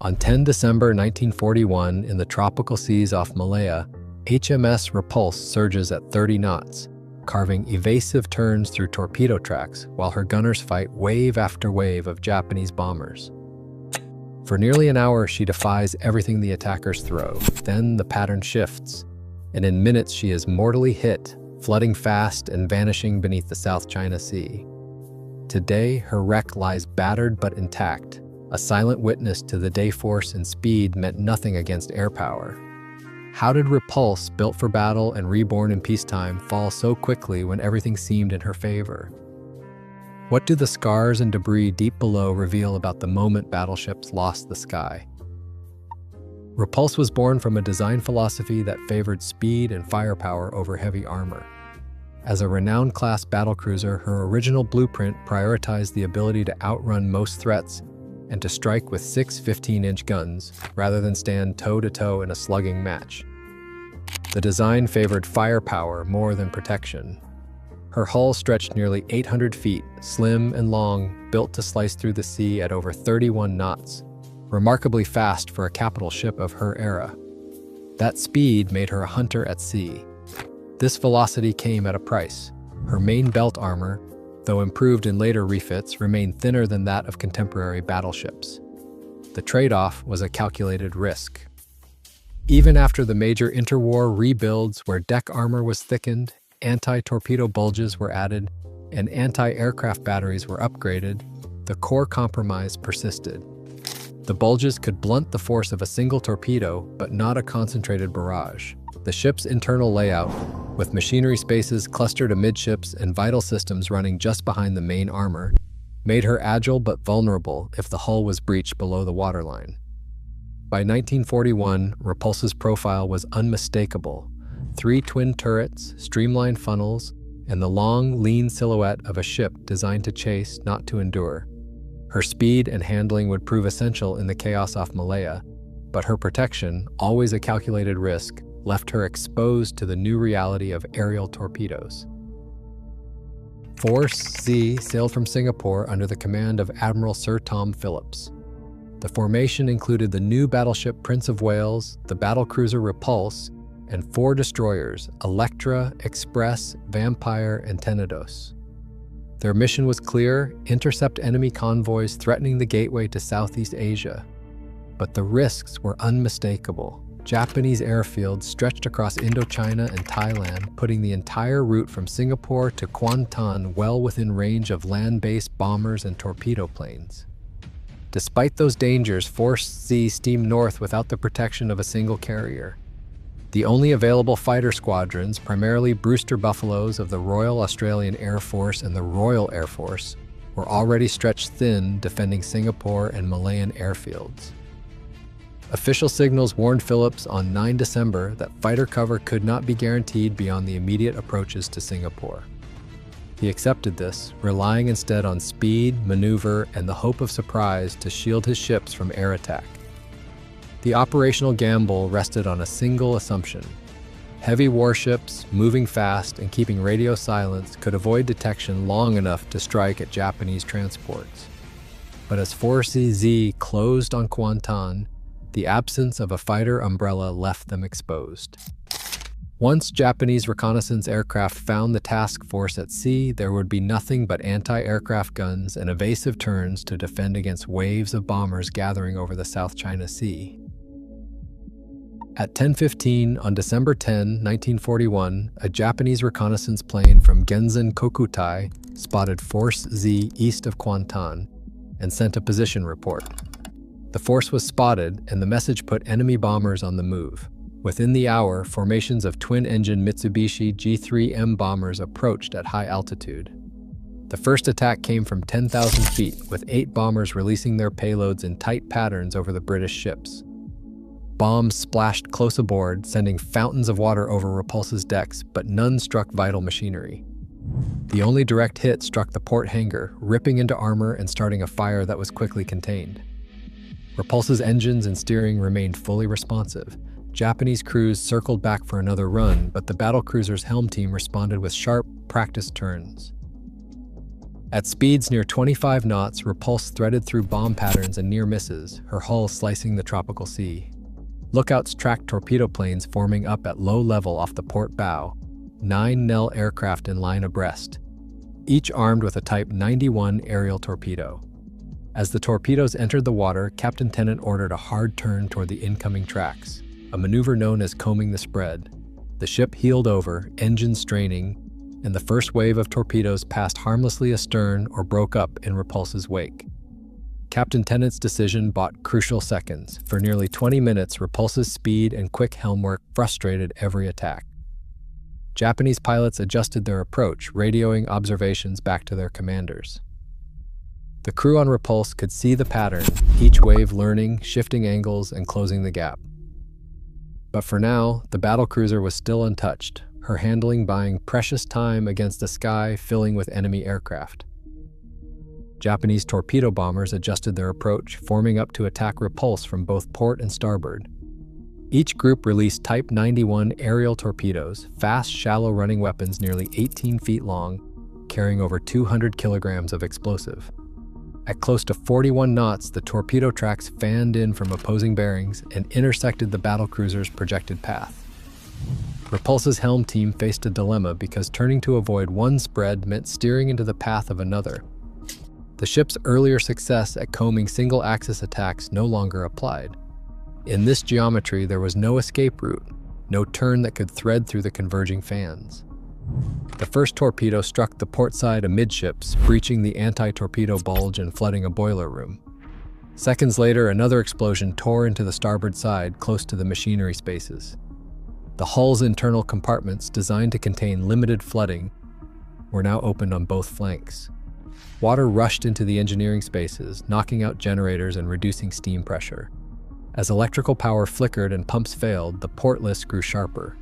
On 10 December 1941, in the tropical seas off Malaya, HMS Repulse surges at 30 knots, carving evasive turns through torpedo tracks while her gunners fight wave after wave of Japanese bombers. For nearly an hour, she defies everything the attackers throw. Then the pattern shifts, and in minutes she is mortally hit, flooding fast and vanishing beneath the South China Sea. Today, her wreck lies battered but intact, a silent witness to the day force and speed meant nothing against air power. How did Repulse, built for battle and reborn in peacetime, fall so quickly when everything seemed in her favor? What do the scars and debris deep below reveal about the moment battleships lost the sky? Repulse was born from a design philosophy that favored speed and firepower over heavy armor. As a renowned class battlecruiser, her original blueprint prioritized the ability to outrun most threats and to strike with 6 15-inch guns, rather than stand toe-to-toe in a slugging match. The design favored firepower more than protection. Her hull stretched nearly 800 feet, slim and long, built to slice through the sea at over 31 knots, remarkably fast for a capital ship of her era. That speed made her a hunter at sea. This velocity came at a price. Her main belt armor, though improved in later refits, remained thinner than that of contemporary battleships. The trade-off was a calculated risk. Even after the major interwar rebuilds where deck armor was thickened, anti-torpedo bulges were added, and anti-aircraft batteries were upgraded, the core compromise persisted. The bulges could blunt the force of a single torpedo, but not a concentrated barrage. The ship's internal layout, with machinery spaces clustered amidships and vital systems running just behind the main armor, made her agile but vulnerable if the hull was breached below the waterline. By 1941, Repulse's profile was unmistakable: 3 twin turrets, streamlined funnels, and the long, lean silhouette of a ship designed to chase, not to endure. Her speed and handling would prove essential in the chaos off Malaya, but her protection, always a calculated risk, left her exposed to the new reality of aerial torpedoes. Force Z sailed from Singapore under the command of Admiral Sir Tom Phillips. The formation included the new battleship Prince of Wales, the battlecruiser Repulse, and 4 destroyers, Electra, Express, Vampire, and Tenedos. Their mission was clear: intercept enemy convoys threatening the gateway to Southeast Asia. But the risks were unmistakable. Japanese airfields stretched across Indochina and Thailand, putting the entire route from Singapore to Kuantan well within range of land-based bombers and torpedo planes. Despite those dangers, Force Z steamed north without the protection of a single carrier. The only available fighter squadrons, primarily Brewster Buffaloes of the Royal Australian Air Force and the Royal Air Force, were already stretched thin defending Singapore and Malayan airfields. Official signals warned Phillips on 9 December that fighter cover could not be guaranteed beyond the immediate approaches to Singapore. He accepted this, relying instead on speed, maneuver, and the hope of surprise to shield his ships from air attack. The operational gamble rested on a single assumption: heavy warships, moving fast and keeping radio silence, could avoid detection long enough to strike at Japanese transports. But as Force Z closed on Kuantan, the absence of a fighter umbrella left them exposed. Once Japanese reconnaissance aircraft found the task force at sea, there would be nothing but anti-aircraft guns and evasive turns to defend against waves of bombers gathering over the South China Sea. At 10:15 on December 10, 1941, a Japanese reconnaissance plane from Genzen Kokutai spotted Force Z east of Kuantan and sent a position report. The force was spotted, and the message put enemy bombers on the move. Within the hour, formations of twin-engine Mitsubishi G3M bombers approached at high altitude. The first attack came from 10,000 feet, with 8 bombers releasing their payloads in tight patterns over the British ships. Bombs splashed close aboard, sending fountains of water over Repulse's decks, but none struck vital machinery. The only direct hit struck the port hangar, ripping into armor and starting a fire that was quickly contained. Repulse's engines and steering remained fully responsive. Japanese crews circled back for another run, but the battlecruiser's helm team responded with sharp, practiced turns. At speeds near 25 knots, Repulse threaded through bomb patterns and near misses, her hull slicing the tropical sea. Lookouts tracked torpedo planes forming up at low level off the port bow, 9 Nell aircraft in line abreast, each armed with a Type 91 aerial torpedo. As the torpedoes entered the water, Captain Tennant ordered a hard turn toward the incoming tracks, a maneuver known as combing the spread. The ship heeled over, engines straining, and the first wave of torpedoes passed harmlessly astern or broke up in Repulse's wake. Captain Tennant's decision bought crucial seconds. For nearly 20 minutes, Repulse's speed and quick helm work frustrated every attack. Japanese pilots adjusted their approach, radioing observations back to their commanders. The crew on Repulse could see the pattern, each wave learning, shifting angles, and closing the gap. But for now, the battlecruiser was still untouched, her handling buying precious time against a sky filling with enemy aircraft. Japanese torpedo bombers adjusted their approach, forming up to attack Repulse from both port and starboard. Each group released Type 91 aerial torpedoes, fast, shallow-running weapons nearly 18 feet long, carrying over 200 kilograms of explosive. At close to 41 knots, the torpedo tracks fanned in from opposing bearings and intersected the battlecruiser's projected path. Repulse's helm team faced a dilemma because turning to avoid one spread meant steering into the path of another. The ship's earlier success at combing single-axis attacks no longer applied. In this geometry, there was no escape route, no turn that could thread through the converging fans. The first torpedo struck the port side amidships, breaching the anti-torpedo bulge and flooding a boiler room. Seconds later, another explosion tore into the starboard side, close to the machinery spaces. The hull's internal compartments, designed to contain limited flooding, were now opened on both flanks. Water rushed into the engineering spaces, knocking out generators and reducing steam pressure. As electrical power flickered and pumps failed, the port list grew sharper.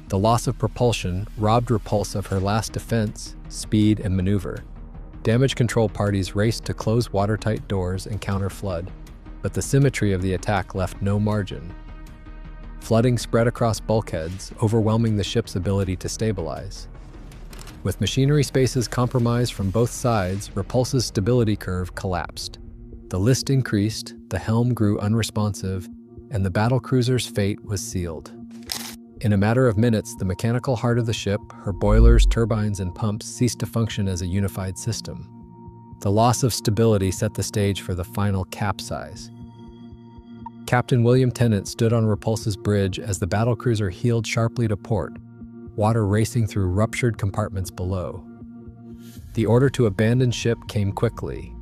The loss of propulsion robbed Repulse of her last defense, speed, and maneuver. Damage control parties raced to close watertight doors and counter flood, but the symmetry of the attack left no margin. Flooding spread across bulkheads, overwhelming the ship's ability to stabilize. With machinery spaces compromised from both sides, Repulse's stability curve collapsed. The list increased, the helm grew unresponsive, and the battlecruiser's fate was sealed. In a matter of minutes, the mechanical heart of the ship, her boilers, turbines, and pumps ceased to function as a unified system. The loss of stability set the stage for the final capsize. Captain William Tennant stood on Repulse's bridge as the battlecruiser heeled sharply to port, water racing through ruptured compartments below. The order to abandon ship came quickly.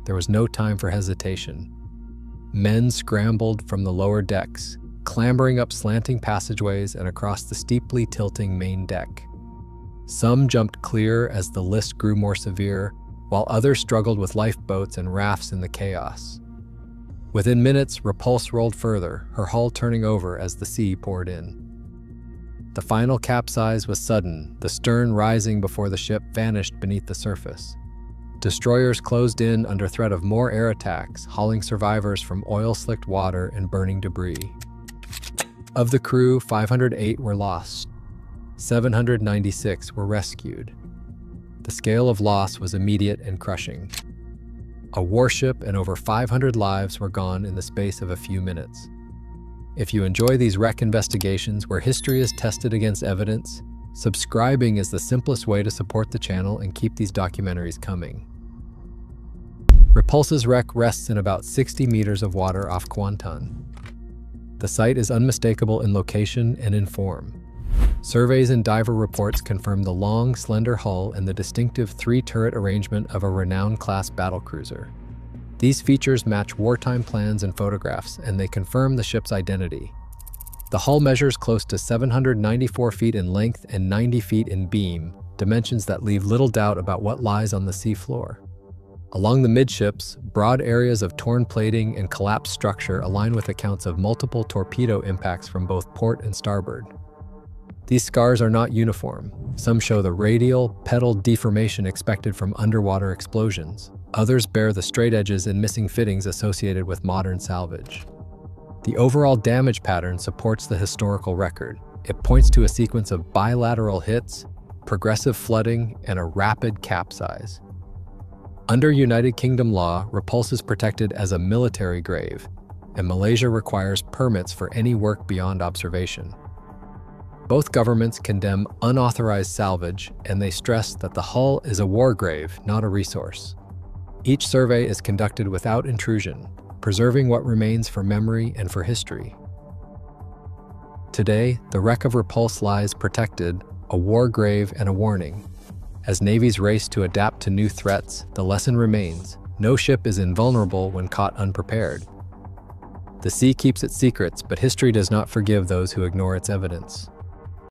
There was no time for hesitation. Men scrambled from the lower decks, clambering up slanting passageways and across the steeply tilting main deck. Some jumped clear as the list grew more severe, while others struggled with lifeboats and rafts in the chaos. Within minutes, Repulse rolled further, her hull turning over as the sea poured in. The final capsize was sudden, the stern rising before the ship vanished beneath the surface. Destroyers closed in under threat of more air attacks, hauling survivors from oil-slicked water and burning debris. Of the crew, 508 were lost. 796 were rescued. The scale of loss was immediate and crushing. A warship and over 500 lives were gone in the space of a few minutes. If you enjoy these wreck investigations where history is tested against evidence, subscribing is the simplest way to support the channel and keep these documentaries coming. Repulse's wreck rests in about 60 meters of water off Kuantan. The site is unmistakable in location and in form. Surveys and diver reports confirm the long, slender hull and the distinctive three-turret arrangement of a renowned-class battlecruiser. These features match wartime plans and photographs, and they confirm the ship's identity. The hull measures close to 794 feet in length and 90 feet in beam, dimensions that leave little doubt about what lies on the seafloor. Along the midships, broad areas of torn plating and collapsed structure align with accounts of multiple torpedo impacts from both port and starboard. These scars are not uniform. Some show the radial, pedal deformation expected from underwater explosions. Others bear the straight edges and missing fittings associated with modern salvage. The overall damage pattern supports the historical record. It points to a sequence of bilateral hits, progressive flooding, and a rapid capsize. Under United Kingdom law, Repulse is protected as a military grave, and Malaysia requires permits for any work beyond observation. Both governments condemn unauthorized salvage, and they stress that the hull is a war grave, not a resource. Each survey is conducted without intrusion, preserving what remains for memory and for history. Today, the wreck of Repulse lies protected, a war grave and a warning. As navies race to adapt to new threats, the lesson remains: no ship is invulnerable when caught unprepared. The sea keeps its secrets, but history does not forgive those who ignore its evidence.